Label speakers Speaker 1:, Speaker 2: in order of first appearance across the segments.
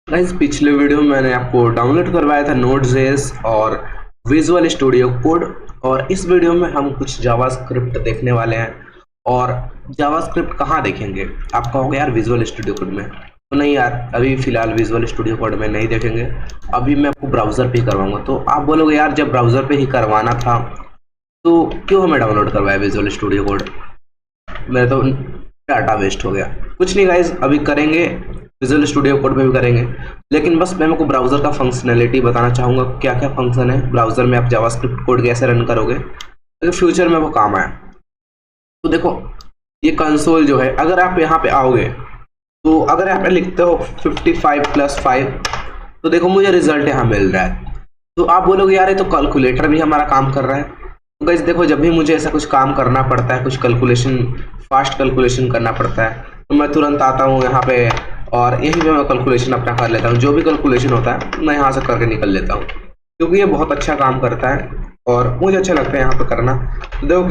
Speaker 1: Guys पिछले video में मैंने आपको डाउनलोड करवाया था Node.js और विजुअल स्टूडियो कोड। और इस वीडियो में हम कुछ जावास्क्रिप्ट देखने वाले हैं। और जावास्क्रिप्ट कहाँ देखेंगे? आप कहोगे यार विजुअल स्टूडियो कोड में, तो नहीं यार, अभी फिलहाल विजुअल स्टूडियो कोड में नहीं देखेंगे। अभी मैं आपको ब्राउजर पे ही करवाऊंगा। तो आप बोलोगे यार जब ब्राउजर पे ही करवाना था तो क्यों हमें डाउनलोड करवाया विजुअल स्टूडियो कोड? मेरा तो डाटा वेस्ट हो गया। कुछ नहीं गाइज, अभी करेंगे, विजुअल स्टूडियो कोड में भी करेंगे। लेकिन बस मैं आपको ब्राउजर का फंक्शनैलिटी बताना चाहूँगा, क्या क्या फंक्शन है ब्राउजर में, आप जावास्क्रिप्ट कोड कैसे रन करोगे तो फ्यूचर में वो काम आए। तो देखो, ये कंसोल जो है, अगर आप यहाँ पे आओगे तो अगर यहाँ पे लिखते हो 55 + 5, तो देखो मुझे रिजल्ट यहाँ मिल रहा है। तो आप बोलोगे यार ये तो कैलकुलेटर भी हमारा काम कर रहा है। तो गाइस देखो, जब भी मुझे ऐसा कुछ काम करना पड़ता है, कुछ कैलकुलेशन, फास्ट कैलकुलेशन करना पड़ता है, तो मैं तुरंत आता हूँ यहाँ पे और यहीं पे मैं कैलकुलेशन अपना कर लेता हूँ। जो भी कैलकुलेशन होता है मैं यहाँ से करके निकल लेता हूँ, क्योंकि ये बहुत अच्छा काम करता है और मुझे अच्छा लगता है यहाँ पे करना। तो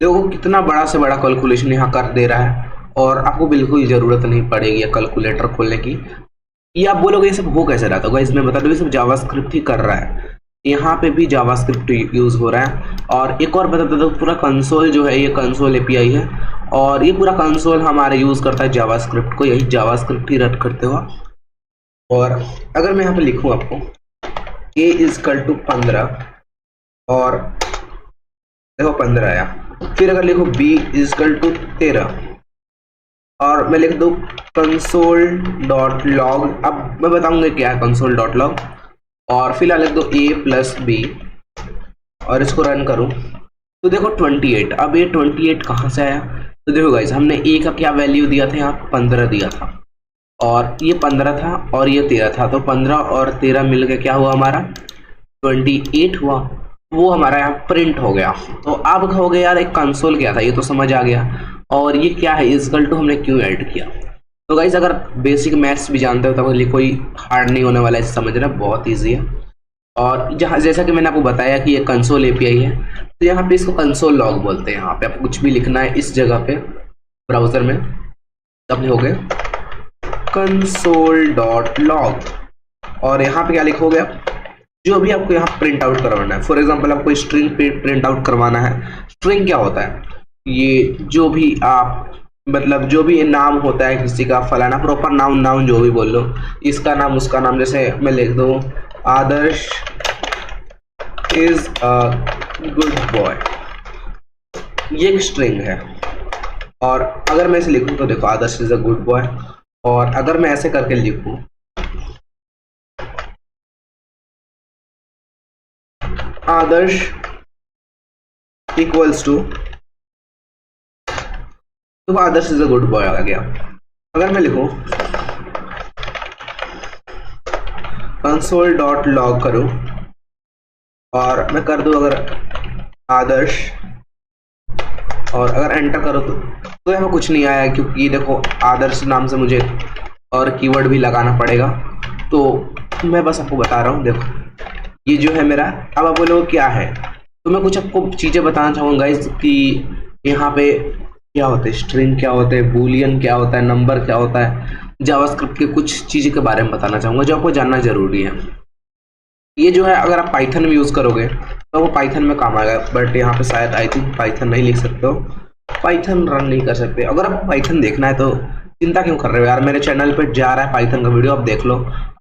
Speaker 1: देखो कितना बड़ा से बड़ा कैलकुलेशन यहाँ कर दे रहा है और आपको बिल्कुल ज़रूरत नहीं पड़ेगी कैलकुलेटर खोलने की। ये आप बोलोगे ये सब हो कैसे रहा था? इसमें बता दो, ये सब जावास्क्रिप्ट ही कर रहा है। यहाँ पे भी जावास्क्रिप्ट यूज हो रहा है। और एक और बता दो, पूरा कंसोल जो है ये कंसोल एपीआई है और ये पूरा कंसोल हमारे यूज करता है जावास्क्रिप्ट को, यही जावास्क्रिप्ट ही रन करते हुआ। और अगर मैं यहाँ पे लिखूँ आपको a = 15 और देखो 15 आया, फिर अगर लिखो b = 13 और मैं लिख दूँ console.log, अब मैं बताऊंगा क्या है console.log, और फिलहाल लिख दो a + b और इसको रन करूं तो देखो 28। अब ये 28 कहाँ से आया? तो देखो गाइस, हमने a का क्या वैल्यू दिया था, यहाँ 15 दिया था और ये 15 था और ये 13 था, तो 15 और 13 मिलके क्या हुआ हमारा 28 हुआ। वो हमारा यहाँ प्रिंट हो गया। तो आप कहोगे यार एक कंसोल क्या था, ये तो समझ आ गया, और ये क्या है = हमने क्यों ऐड किया? तो गाइस अगर बेसिक मैथ्स भी जानते हो तो ये कोई हार्ड नहीं होने वाला है, समझना बहुत ईजी है। और जहाँ जैसा कि मैंने आपको बताया कि ये कंसोल एपीआई है, तो यहाँ पे इसको कंसोल लॉग बोलते हैं। यहाँ पे आपको कुछ भी लिखना है इस जगह पे ब्राउजर में, तब लिखोगे console.log और यहाँ पे क्या लिखोगे आप, जो भी आपको यहाँ प्रिंट आउट करवाना है। फॉर एग्जांपल आपको स्ट्रिंग प्रिंट आउट करवाना है। स्ट्रिंग क्या होता है? ये जो भी आप, मतलब जो भी नाम होता है किसी का, फलाना प्रॉपर नाउन जो भी बोल लो, इसका नाम उसका नाम, जैसे मैं लिख दूँ आदर्श इज अ गुड बॉय, ये एक स्ट्रिंग है। और अगर मैं इसे लिखूं तो देखो आदर्श इज अ गुड बॉय, और अगर मैं ऐसे करके लिखूं आदर्श इक्वल्स टू, तो आदर्श इज अ गुड बॉय आ गया। अगर मैं लिखूं console.log करूं और मैं कर दूं अगर आदर्श, और अगर एंटर करो तो यहाँ कुछ नहीं आया, क्योंकि देखो आदर्श नाम से मुझे और कीवर्ड भी लगाना पड़ेगा। तो मैं बस आपको बता रहा हूँ, देखो ये जो है मेरा। अब आप बोलो क्या है, तो मैं कुछ आपको चीज़ें बताना चाहूँगा गाइस कि यहाँ पे क्या होता है, स्ट्रिंग क्या होता है, बूलियन क्या होता है, नंबर क्या होता है, जावास्क्रिप्ट के कुछ चीज़ों के बारे में बताना चाहूँगा जो आपको जानना जरूरी है। ये जो है अगर आप पाइथन में यूज़ करोगे तो वो पाइथन में काम आएगा, बट यहाँ पे शायद आई थिंक पाइथन नहीं लिख सकते हो, पाइथन रन नहीं कर सकते। अगर आपको पाइथन देखना है तो चिंता क्यों कर रहे हो यार, मेरे चैनल पे जा रहा है पाइथन का वीडियो, आप देख लो।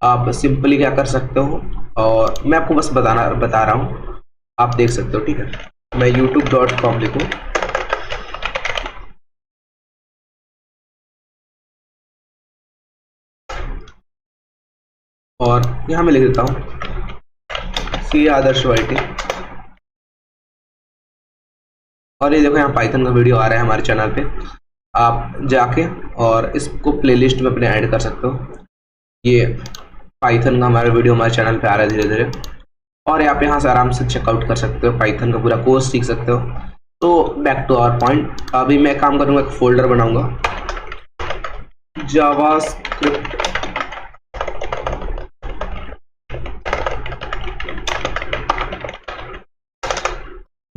Speaker 1: आप सिंपली क्या कर सकते हो, और मैं आपको बस बता रहा हूँ, आप देख सकते हो, ठीक है। मैं youtube.com लिखूँ और यहाँ मैं लिख देता हूँ सी आदर्श वाईटी, और ये देखो यहाँ पाइथन का वीडियो आ रहा है हमारे चैनल पे। आप जाके और इसको प्लेलिस्ट में अपने ऐड कर सकते हो। ये पाइथन का हमारा वीडियो हमारे चैनल पे आ रहा है धीरे धीरे, और आप यहाँ से आराम से चेकआउट कर सकते हो, पाइथन का पूरा कोर्स सीख सकते हो। तो बैक टू आवर पॉइंट, अभी मैं काम करूँगा, एक फोल्डर बनाऊंगा जावास्क्रिप्ट,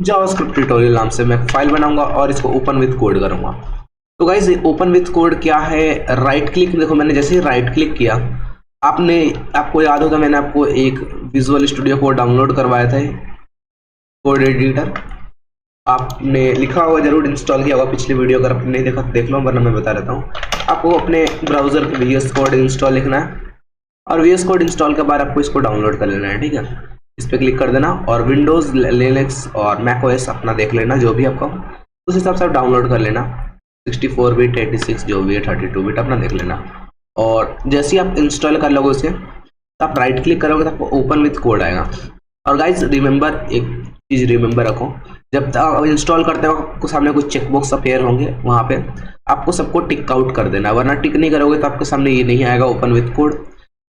Speaker 1: जावास्क्रिप्ट ट्यूटोरियल नाम से मैं फाइल बनाऊंगा और इसको ओपन विद कोड करूंगा। तो गाइज ओपन विथ कोड क्या है, राइट क्लिक, देखो मैंने जैसे ही राइट क्लिक किया, आपको याद होगा मैंने आपको एक विजुअल स्टूडियो कोड डाउनलोड करवाया था, कोड एडिटर आपने लिखा होगा, जरूर इंस्टॉल किया होगा पिछली वीडियो, अगर आपने नहीं देखा तो देख लो, वरना मैं बता देता हूँ। आपको अपने ब्राउजर पे VS कोड इंस्टॉल लिखना है और VS कोड इंस्टॉल के बाद आपको इसको डाउनलोड कर लेना है, ठीक है। इस पर क्लिक कर देना और विंडोज़, लिनक्स और मैक OS अपना देख लेना, जो भी आपका उस हिसाब से आप डाउनलोड कर लेना। 64 बिट 86 जो भी है 32 बिट अपना देख लेना। और जैसे ही आप इंस्टॉल कर लोगे उसे, तो आप राइट क्लिक करोगे तो आपको ओपन विथ कोड आएगा। और गाइज रिमेंबर, एक चीज़ रिमेंबर रखो, जब तक आप इंस्टॉल करते हो आपको सामने कुछ चेकबॉक्स अपेयर होंगे, वहाँ पे आपको सबको टिक आउट कर देना, वरना टिक नहीं करोगे तो आपके सामने ये नहीं आएगा ओपन विथ कोड।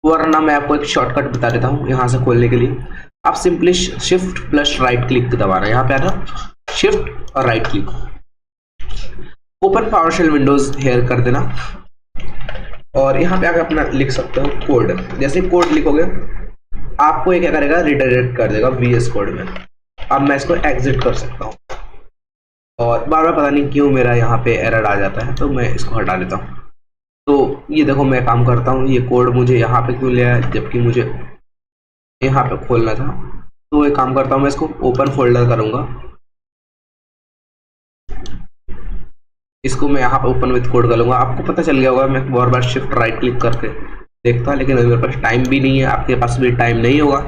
Speaker 1: वरना मैं आपको एक शॉर्टकट बता देता हूँ यहाँ से खोलने के लिए। आप simply shift plus right click दबाना, यहाँ पे आता शिफ्ट और right click, open PowerShell windows here कर देना और यहाँ पे आकर अपना लिख सकते हो कोड। जैसे कोड लिखोगे आपको ये क्या करेगा, रिडायरेक्ट कर देगा VS कोड में। अब मैं इसको एग्जिट कर सकता हूँ और बार बार पता नहीं क्यों मेरा यहाँ पे एरर आ जाता है, तो मैं इसको हटा देता हूँ। तो ये देखो मैं काम करता हूँ, ये कोड मुझे यहाँ पे क्यों लिया है जबकि मुझे यहाँ पे खोलना था। तो एक काम करता हूँ, मैं इसको ओपन फोल्डर करूँगा, इसको मैं यहाँ पे ओपन विथ कोड कर लूँगा। आपको पता चल गया होगा, मैं बार बार शिफ्ट राइट क्लिक करके देखता, लेकिन मेरे पास टाइम भी नहीं है, आपके पास भी टाइम नहीं होगा।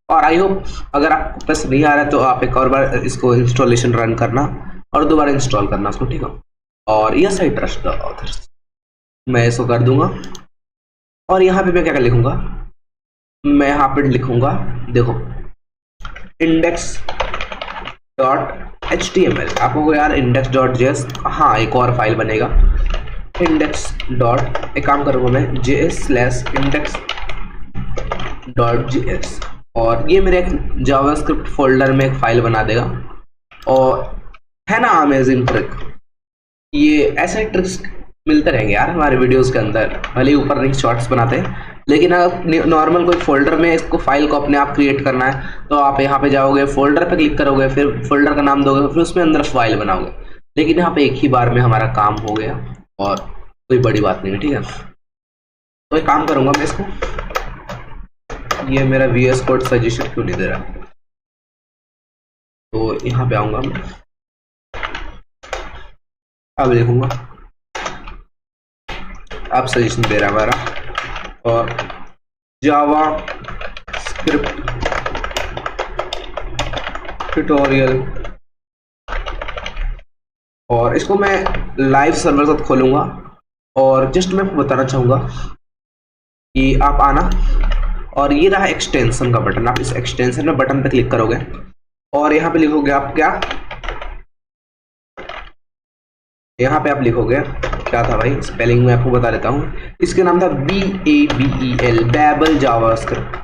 Speaker 1: और आई होप अगर आपको पास नहीं आ रहा है तो आप एक और बार इसको इंस्टॉलेशन रन करना और दोबारा इंस्टॉल करना उसको, ठीक है। और yes I trust the author's, मैं इसको कर दूंगा। और यहाँ पे मैं क्या लिखूंगा, मैं यहाँ पे लिखूंगा, देखो index.html। आपको यार index.js, हाँ एक और फाइल बनेगा index. एक काम करूँगा मैं js/index.js और ये मेरे एक जावास्क्रिप्ट फोल्डर में एक फाइल बना देगा। और है ना अमेजिंग ट्रिक, ये ऐसे ट्रिक्स मिलते रहेंगे यार हमारे वीडियोस के अंदर, भले ही ऊपर नहीं शॉर्ट्स बनाते हैं, लेकिन अगर नॉर्मल कोई फोल्डर में इसको फाइल को अपने आप क्रिएट करना है तो आप यहाँ पे जाओगे, फोल्डर पे क्लिक करोगे, फिर फोल्डर का नाम दोगे, फिर उसमें अंदर फाइल बनाओगे। लेकिन यहाँ पे एक ही बार में हमारा काम हो गया और कोई बड़ी बात नहीं है, ठीक है। तो एक काम करूँगा मैं इसको, ये मेरा VS कोड सजेशन क्यों नहीं दे रहा, तो यहाँ पे आऊँगा मैं, अब देखूंगा अब सजेशन दे रहा है हमारा, और जावा स्क्रिप्ट ट्यूटोरियल, और इसको मैं लाइव सर्वर साथ खोलूंगा। और जस्ट मैं आपको बताना चाहूँगा कि आप आना, और ये रहा एक्सटेंशन का बटन, आप इस एक्सटेंशन में बटन पे क्लिक करोगे और यहाँ पे लिखोगे आप क्या, यहाँ पे आप लिखोगे क्या था भाई, स्पेलिंग में आपको बता देता हूँ, इसके नाम था BABEL, बैबल जावास्क्रिप्ट।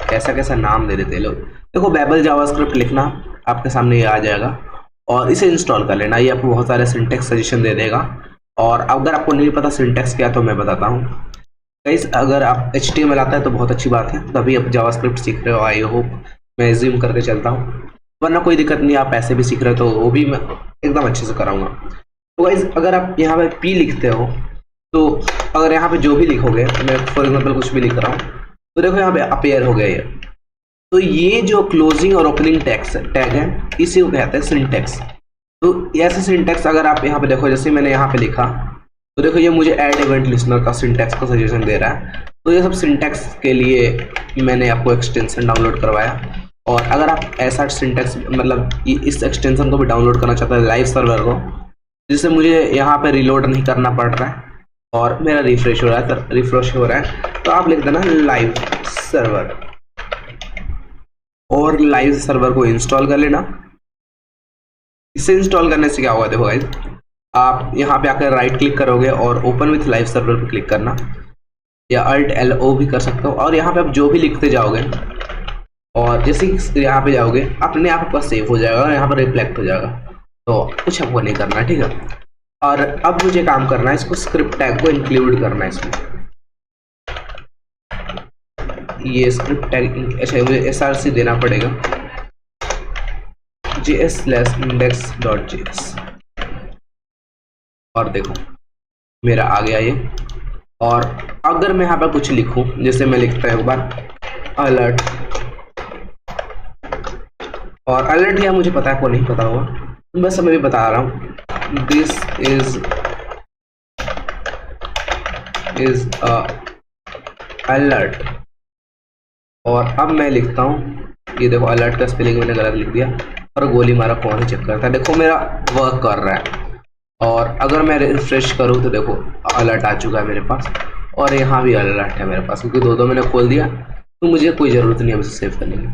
Speaker 1: कैसा कैसा नाम दे देते लोग। देखो बैबल जावास्क्रिप्ट लिखना, आपके सामने ये आ जाएगा और इसे इंस्टॉल कर लेना। ये आपको बहुत सारे सिंटेक्स सजेशन दे देगा, और अगर आपको नहीं पता सिंटेक्स क्या तो मैं बताता हूँ गाइस। अगर आप HTML आता है तो बहुत अच्छी बात है, तभी आप जावास्क्रिप्ट सीख रहे हो, आई होप मैं ज़ूम करके चलता हूँ, वरना कोई दिक्कत नहीं, आप ऐसे भी सीख रहे हो तो वो भी मैं एकदम अच्छे से कराऊंगा। तो गाइस अगर आप यहाँ पे P लिखते हो, तो अगर यहाँ पे जो भी लिखोगे, मैं फॉर एग्जाम्पल कुछ भी लिख रहा हूँ, तो देखो यहाँ पे अपेयर हो गया ये। तो ये जो क्लोजिंग और ओपनिंग टैग है, इसी को कहते हैं सिंटेक्स। तो ऐसे सिंटेक्स अगर आप यहाँ पे देखो, जैसे मैंने यहाँ पे लिखा, तो देखो ये मुझे ऐड इवेंट लिस्नर का सिंटेक्स का सजेशन दे रहा है। तो ये सब सिंटेक्स के लिए मैंने आपको एक्सटेंशन डाउनलोड करवाया। और अगर आप ऐसा सिंटेक्स मतलब इस एक्सटेंशन को भी डाउनलोड करना चाहते हैं लाइव सर्वर को, जिससे मुझे यहाँ पे रिलोड नहीं करना पड़ रहा है और मेरा रिफ्रेश हो रहा है, तो आप लिख देना लाइव सर्वर और लाइव सर्वर को इंस्टॉल कर लेना। इसे इंस्टॉल करने से क्या होगा, देखो गाइस, आप यहाँ पे आकर राइट क्लिक करोगे और ओपन विथ लाइव सर्वर पे क्लिक करना, या Alt LO भी कर सकते हो। और यहाँ पे आप जो भी लिखते जाओगे और जैसे यहाँ पे जाओगे अपने आप आपका सेव हो जाएगा और यहाँ पर रिफ्लेक्ट हो जाएगा, तो कुछ आपको नहीं करना, ठीक है। और अब मुझे काम करना है, इसको स्क्रिप्ट टैग को इंक्लूड करना है इसमें। ये स्क्रिप्ट टैग, अच्छा मुझे src देना पड़ेगा, js/index.js। और देखो मेरा आ गया ये। और अगर मैं यहाँ पर कुछ लिखूं, जैसे मैं लिखता हूँ एक बार अलर्ट, और अलर्ट या मुझे पता है को नहीं पता होगा, बस मैं भी बता रहा हूँ, दिस इज अ अलर्ट। और अब मैं लिखता हूँ, ये देखो अलर्ट का स्पेलिंग मैंने गलत लिख दिया और गोली मारा, कौन ही चेक करता है। देखो मेरा वर्क कर रहा है। और अगर मैं रिफ्रेश करूँ तो देखो अलर्ट आ चुका है मेरे पास, और यहाँ भी अलर्ट है मेरे पास, क्योंकि दो मैंने खोल दिया, तो मुझे कोई ज़रूरत नहीं है उसे सेव करने की।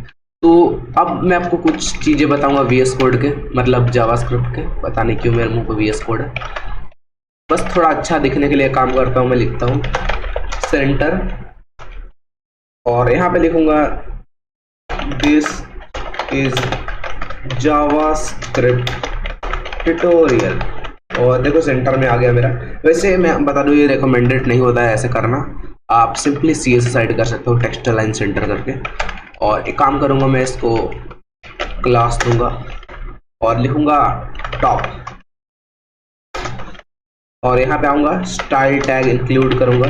Speaker 1: तो अब मैं आपको कुछ चीज़ें बताऊंगा VS कोड के, मतलब जावास्क्रिप्ट के। पता नहीं क्यों मेरे मुंह पे VS कोड है, बस थोड़ा अच्छा दिखने के लिए काम करता हूँ। मैं लिखता हूँ सेंटर, और यहाँ पे लिखूंगा दिस इज जावास्क्रिप्ट ट्यूटोरियल, और देखो सेंटर में आ गया मेरा। वैसे मैं बता दूं ये रिकमेंडेड नहीं होता है ऐसे करना, आप सिंपली CSS ऐड कर सकते हो टेक्स्ट लाइन सेंटर करके। और एक काम करूंगा, मैं इसको क्लास दूंगा और लिखूंगा टॉप, और यहाँ पे आऊंगा स्टाइल टैग इंक्लूड करूंगा,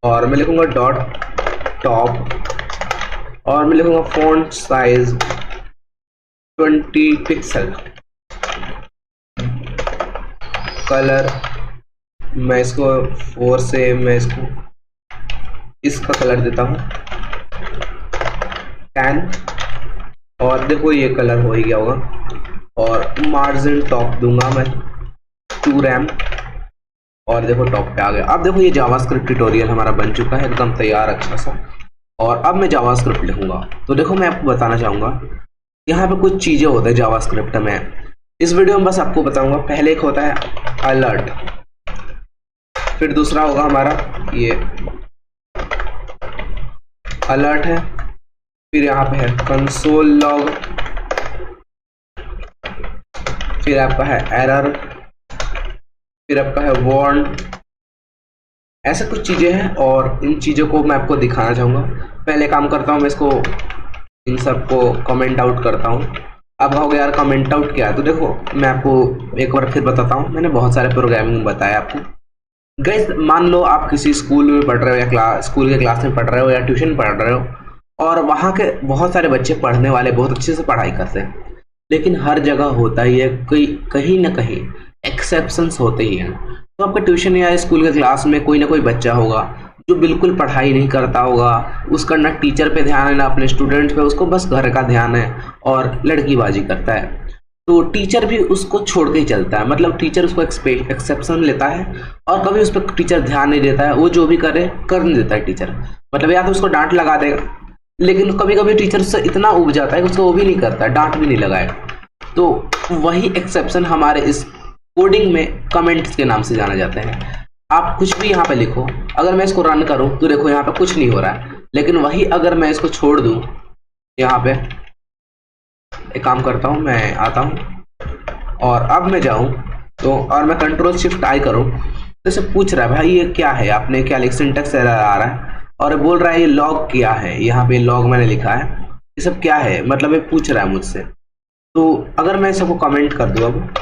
Speaker 1: और मैं लिखूंगा डॉट टॉप, और मैं लिखूंगा फॉन्ट साइज 20 पिक्सल, कलर मैं इसको 4 से मैं इसको इसका कलर देता हूँ 10, और देखो ये कलर हो ही गया होगा। और मार्जिन टॉप दूंगा मैं 2 रैम, और देखो टॉप पे आ गया। अब देखो ये जावास्क्रिप्ट ट्यूटोरियल हमारा बन चुका है एकदम तैयार अच्छा सा। और अब मैं जावास्क्रिप्ट लिखूंगा, तो देखो मैं आपको बताना चाहूँगा यहाँ पे कुछ चीज़ें होते हैं जावास्क्रिप्ट में, इस वीडियो में बस आपको बताऊंगा। पहले एक होता है अलर्ट, फिर दूसरा होगा हमारा ये अलर्ट है, फिर यहाँ पे है कंसोल लॉग, फिर आपका है एरर, फिर आपका है वार्न। ऐसे कुछ चीज़ें हैं, और इन चीज़ों को मैं आपको दिखाना चाहूँगा। पहले काम करता हूँ, मैं इसको इन सबको कमेंट आउट करता हूँ। अब कहोगे यार कमेंट आउट क्या है, तो देखो मैं आपको एक बार फिर बताता हूँ। मैंने बहुत सारे प्रोग्रामिंग बताया आपको। गाइस मान लो आप किसी स्कूल में पढ़ रहे हो, या स्कूल के क्लास में पढ़ रहे हो, या ट्यूशन पढ़ रहे हो, और वहाँ के बहुत सारे बच्चे पढ़ने वाले बहुत अच्छे से पढ़ाई करते हैं, लेकिन हर जगह होता ही है कहीं ना कहीं एक्सेप्शंस होते ही हैं। तो आपका ट्यूशन या स्कूल के क्लास में कोई ना कोई बच्चा होगा जो बिल्कुल पढ़ाई नहीं करता होगा, उसका ना टीचर पे ध्यान है ना अपने स्टूडेंट पे, उसको बस घर का ध्यान है और लड़कीबाजी करता है। तो टीचर भी उसको छोड़ के ही चलता है, मतलब टीचर उसको एक्सेप्शन लेता है, और कभी उस पर टीचर ध्यान नहीं देता है। वो जो भी करे कर नहीं देता है टीचर, मतलब या तो उसको डांट लगा देगा, लेकिन कभी कभी टीचर उससे इतना उब जाता है कि उसको वो भी नहीं करता है, डांट भी नहीं लगाएगा। तो वही एक्सेप्शन हमारे इस कोडिंग में कमेंट्स के नाम से जाना जाता है। आप कुछ भी यहाँ पे लिखो, अगर मैं इसको रन करूँ तो देखो यहाँ पे कुछ नहीं हो रहा है, लेकिन वही अगर मैं इसको छोड़ दूँ, यहाँ पे एक काम करता हूँ, मैं आता हूँ और अब मैं जाऊँ तो, और मैं कंट्रोल शिफ्ट आई करूँ तो इसे पूछ रहा है भाई ये क्या है, आपने क्या लिखा, सिंटेक्स एरर आ रहा है, और बोल रहा है ये लॉग क्या है, यहाँ पे लॉग मैंने लिखा है, ये सब क्या है, मतलब ये पूछ रहा है मुझसे। तो अगर मैं सबको कमेंट कर दूँ अब,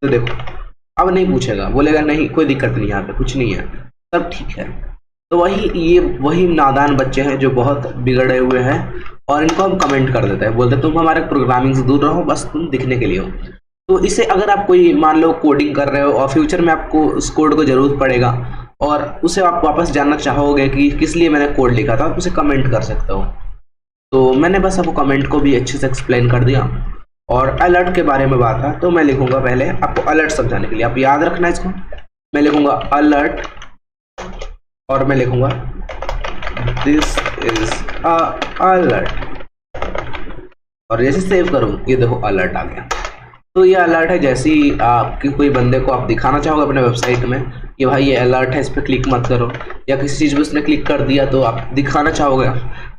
Speaker 1: तो देखो अब नहीं पूछेगा, बोलेगा नहीं कोई दिक्कत नहीं, यहाँ पे कुछ नहीं है, सब ठीक है। तो वही नादान बच्चे हैं जो बहुत बिगड़े हुए हैं, और इनको हम कमेंट कर देते हैं, बोलते तुम हमारे प्रोग्रामिंग से दूर रहो, बस तुम दिखने के लिए हो। तो इसे अगर आप कोई मान लो कोडिंग कर रहे हो और फ्यूचर में आपको उस कोड को जरूरत पड़ेगा, और उसे आप वापस जानना चाहोगे कि किस लिए मैंने कोड लिखा था, आप उसे कमेंट कर सकते हो। तो मैंने बस आपको कमेंट को भी अच्छे से एक्सप्लेन कर दिया। और अलर्ट के बारे में बात है, तो मैं लिखूंगा पहले आपको अलर्ट समझाने के लिए, आप याद रखना इसको। मैं लिखूंगा अलर्ट, और मैं लिखूंगा दिस इज अ अलर्ट, और जैसे सेव करूँ ये देखो अलर्ट आ गया। तो ये अलर्ट है, जैसे ही आपके कोई बंदे को आप दिखाना चाहोगे अपने वेबसाइट में कि भाई ये अलर्ट है, इस पर क्लिक मत करो, या किसी चीज़ में उसने क्लिक कर दिया तो आप दिखाना चाहोगे,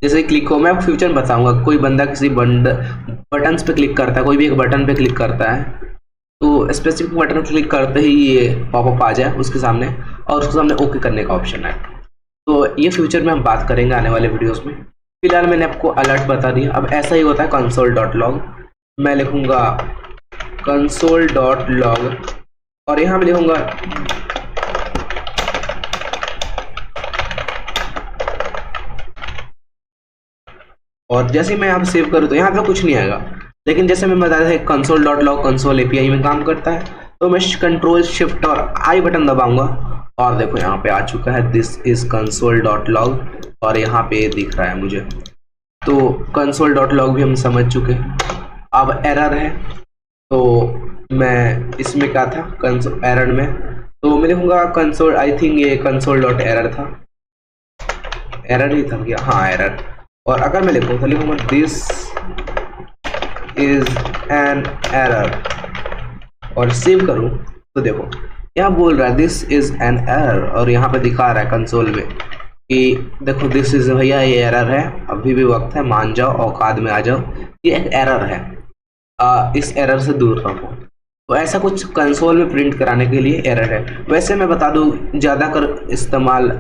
Speaker 1: जैसे क्लिक हो, मैं आपको फ्यूचर में बताऊंगा। कोई बंदा किसी बटन्स पे क्लिक करता है, कोई भी एक बटन पे क्लिक करता है, तो स्पेसिफिक बटन पर क्लिक करते ही ये पॉपअप आ जाए उसके सामने, और उसके सामने ओके करने का ऑप्शन है। तो ये फ्यूचर में हम बात करेंगे आने वाले वीडियोज़ में। फिलहाल मैंने आपको अलर्ट बता दिया। अब ऐसा ही होता है console.log, मैं लिखूंगा console.log और यहाँ पे लिखूंगा और जैसे मैं यहाँ पे सेव करूँ तो यहाँ पे कुछ नहीं आएगा, लेकिन जैसे मैं बताया था console dot log console API में काम करता है, तो मैं कंट्रोल शिफ्ट और आई बटन दबाऊंगा और देखो यहाँ पे आ चुका है this is console dot log और यहाँ पे दिख रहा है मुझे। तो कंसोल डॉट लॉग भी हम समझ चुके हैं। अब एरर है, तो मैं इसमें क्या था कंसोल एरर में, तो मैं लिखूंगा कंसोल, आई थिंक ये कंसोल डॉट एरर था, एरर ही था क्या, हाँ एरर। और अगर मैं लिखूँ तो लिखूंगा दिस इज एन एरर और सेव करूं तो देखो यहाँ बोल रहा है दिस इज एन एरर और यहाँ पे दिखा रहा है कंसोल में कि देखो दिस इज, भैया ये एरर है, अभी भी वक्त है, मान जाओ, औकात में आ जाओ, ये एक एरर है, इस एरर से दूर रहो। तो ऐसा कुछ कंसोल में प्रिंट कराने के लिए एरर है। वैसे मैं बता दूं ज़्यादातर इस्तेमाल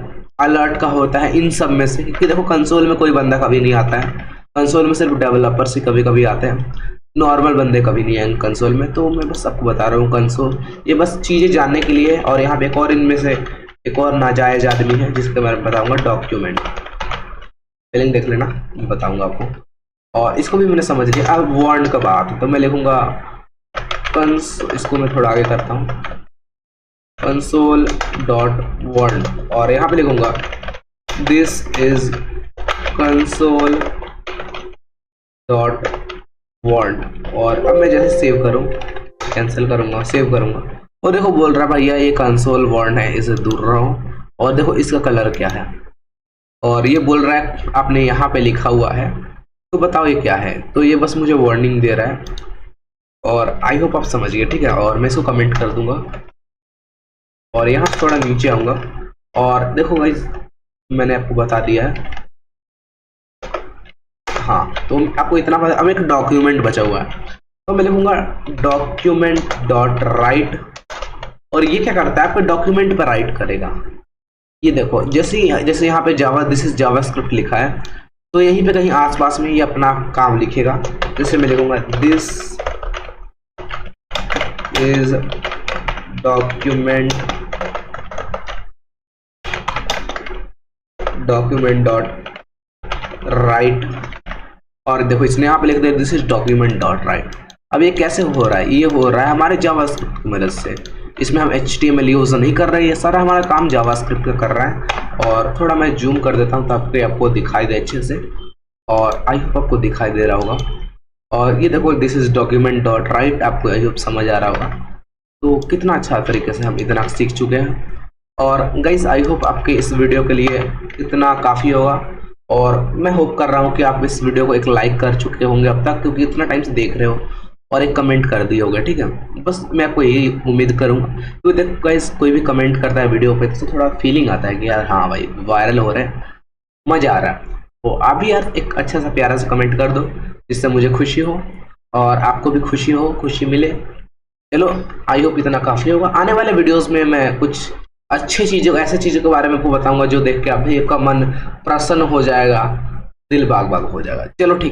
Speaker 1: अलर्ट का होता है इन सब में से, क्योंकि देखो कंसोल में कोई बंदा कभी नहीं आता है, कंसोल में सिर्फ डेवलपर्स ही कभी कभी आते हैं, नॉर्मल बंदे कभी नहीं आएंगे कंसोल में। तो मैं बस आपको बता रहा हूँ कंसोल, ये बस चीज़ें जानने के लिए। और यहाँ पे एक और इनमें से एक और नाजायज आदमी है जिसके बारे में बताऊँगा, डॉक्यूमेंट, स्पेलिंग देख लेना, मैं बताऊँगा आपको। और इसको भी मैंने समझ लिया। अब वार्न का बात, तो मैं लिखूँगा इसको मैं थोड़ा आगे करता हूँ, कंसोल डॉट वार्न और यहाँ पे लिखूँगा this is console dot warn. और अब मैं जैसे सेव करूं, कैंसिल करूंगा, सेव करूंगा और देखो बोल रहा भैया ये कंसोल वार्न है, इसे दूर रहो। और देखो इसका कलर क्या है, और ये बोल रहा है आपने यहाँ पे लिखा हुआ है, तो बताओ ये क्या है। तो ये बस मुझे वार्निंग दे रहा है और आई होप आप समझ गए, ठीक है। और मैं इसको कमेंट कर दूंगा और यहाँ थोड़ा नीचे आऊँगा और देखो गाइस मैंने आपको बता दिया है, हाँ। तो आपको इतना पता, अब एक डॉक्यूमेंट बचा हुआ है, तो मैं लिखूंगा डॉक्यूमेंट डॉट राइट और ये क्या करता है आपके डॉक्यूमेंट पर राइट करेगा। ये देखो जैसे यहाँ पे जावा दिस इज जावास्क्रिप्ट लिखा है, तो यहीं पे कहीं आसपास में ये अपना काम लिखेगा। जैसे मैं लिखूंगा this is document dot right और देखो इसने यहाँ पे लिख दिया this is document dot right. अब ये कैसे हो रहा है, ये हो रहा है हमारे जावास्क्रिप्ट की मदद से। इसमें हम HTML यूज नहीं कर रहे हैं, ये सारा हमारा काम जावास्क्रिप्ट का कर रहा है। और थोड़ा मैं जूम कर देता हूँ ताकि आपको दिखाई दे अच्छे से, और आई होप आपको दिखाई दे रहा होगा। और ये देखो this is document dot right, आपको आई होप समझ आ रहा होगा। तो कितना अच्छा तरीके से हम इतना सीख चुके हैं। और गाइस आई होप आपके इस वीडियो के लिए इतना काफ़ी होगा, और मैं होप कर रहा हूँ कि आप इस वीडियो को एक लाइक कर चुके होंगे अब तक, क्योंकि इतना टाइम से देख रहे हो, और एक कमेंट कर दिए होगा, ठीक है। बस मैं आपको यही उम्मीद करूँगा, क्योंकि देखो गाइस कोई भी कमेंट करता है वीडियो पे तो थोड़ा फीलिंग आता है कि यार हाँ भाई वायरल हो रहा है, मज़ा आ रहा है। तो आप भी यार एक अच्छा सा प्यारा सा कमेंट कर दो जिससे मुझे खुशी हो और आपको भी खुशी हो, खुशी मिले। चलो आई होप इतना काफ़ी होगा। आने वाले वीडियोज़ में मैं कुछ अच्छी चीज़ों, ऐसी चीज़ों के बारे में आपको बताऊंगा जो देख के अभी आपका मन प्रसन्न हो जाएगा, दिल बाग बाग हो जाएगा। चलो ठीक।